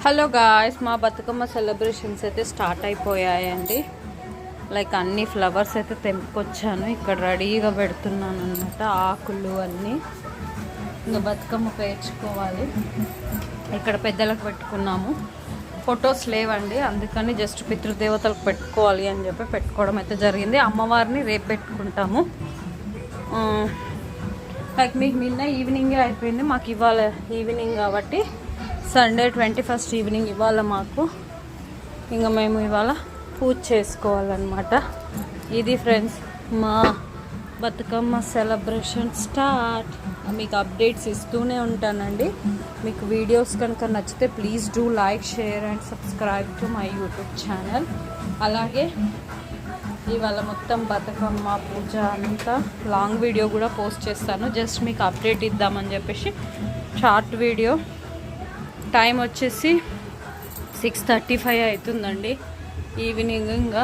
Hello guys, మా Bathukamma celebrations అయితే start అయిపోయాయండి. లైక్ అన్ని ఫ్లవర్స్ అయితే తెంపుకొచ్చాను, ఇక్కడ రెడీగా పెడుతున్నాను అనమాట. ఆకులు అన్నీ ఇంకా బతుకమ్మ పేర్చుకోవాలి. ఇక్కడ పెద్దలకు పెట్టుకున్నాము, ఫొటోస్ లేవండి, అందుకని జస్ట్ పితృదేవతలకు పెట్టుకోవాలి అని చెప్పి పెట్టుకోవడం అయితే జరిగింది. అమ్మవారిని రేపు పెట్టుకుంటాము. లైక్ మీకు నిన్న ఈవినింగే అయిపోయింది, మాకు ఇవాళ ఈవినింగ్ కాబట్టి సండే 21st ఈవినింగ్ ఇవాళ మాకు. ఇంకా మేము ఇవాళ పూజ చేసుకోవాలన్నమాట. ఇది ఫ్రెండ్స్ మా బతుకమ్మ సెలబ్రేషన్ స్టార్ట్. మీకు అప్డేట్స్ ఇస్తూనే ఉంటానండి. మీకు వీడియోస్ కనుక నచ్చితే please do like, share and subscribe to my YouTube channel. అలాగే ఇవాళ మొత్తం బతుకమ్మ పూజ అంతా లాంగ్ వీడియో కూడా పోస్ట్ చేస్తాను. జస్ట్ మీకు అప్డేట్ ఇద్దామని చెప్పేసి షార్ట్ వీడియో. టైం వచ్చేసి 6:35 అవుతుందండి ఈవినింగ్. ఇంకా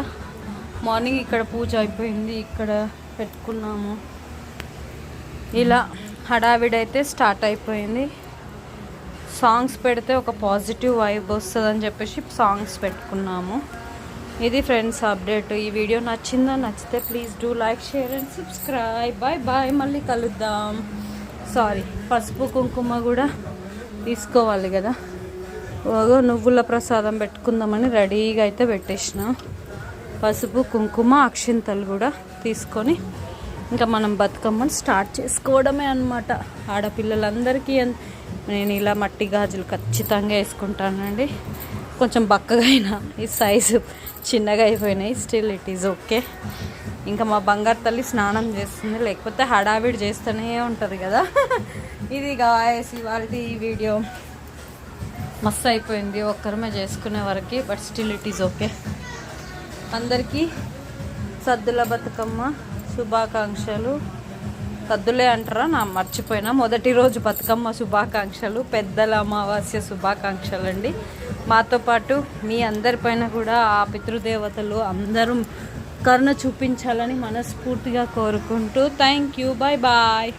మార్నింగ్ ఇక్కడ పూజ అయిపోయింది, ఇక్కడ పెట్టుకున్నాము. ఇలా హడావిడైతే స్టార్ట్ అయిపోయింది. సాంగ్స్ పెడితే ఒక పాజిటివ్ వైబ్ వస్తుందని చెప్పేసి సాంగ్స్ పెట్టుకున్నాము. ఇది ఫ్రెండ్స్ అప్డేట్. ఈ వీడియో నచ్చితే please do like, share and subscribe. Bye bye, మళ్ళీ కలుద్దాం. సారీ, పసుపు కుంకుమ కూడా తీసుకోవాలి కదా. నువ్వుల ప్రసాదం పెట్టుకుందామని రెడీగా అయితే పెట్టేసిన. పసుపు కుంకుమ అక్షింతలు కూడా తీసుకొని ఇంకా మనం బతుకమ్మని స్టార్ట్ చేసుకోవడమే అన్నమాట. ఆడపిల్లలందరికీ నేను ఇలా మట్టి గాజులు ఖచ్చితంగా వేసుకుంటానండి. కొంచెం బక్కగా అయినా ఈ సైజు చిన్నగా అయిపోయినాయి, స్టిల్ ఇట్ ఈజ్ ఓకే. ఇంకా మా బంగారు తల్లి స్నానం చేస్తుంది, లేకపోతే హడావిడి చేస్తూనే ఉంటుంది కదా. ఇది గాయస్ ఇవాళ ఈ వీడియో. మస్తు అయిపోయింది ఒక్కరమే చేసుకునే వరకు, but still it is okay. అందరికీ సద్దుల బతుకమ్మ శుభాకాంక్షలు. సద్దులే అంటారా, నా మర్చిపోయినా. మొదటి రోజు బతుకమ్మ శుభాకాంక్షలు, పెద్దల అమావాస్య శుభాకాంక్షలు అండి. మాతో పాటు మీ అందరిపైన కూడా ఆ పితృదేవతలు అందరూ కరుణ చూపించాలని మనస్ఫూర్తిగా కోరుకుంటూ థ్యాంక్ యూ. Bye bye.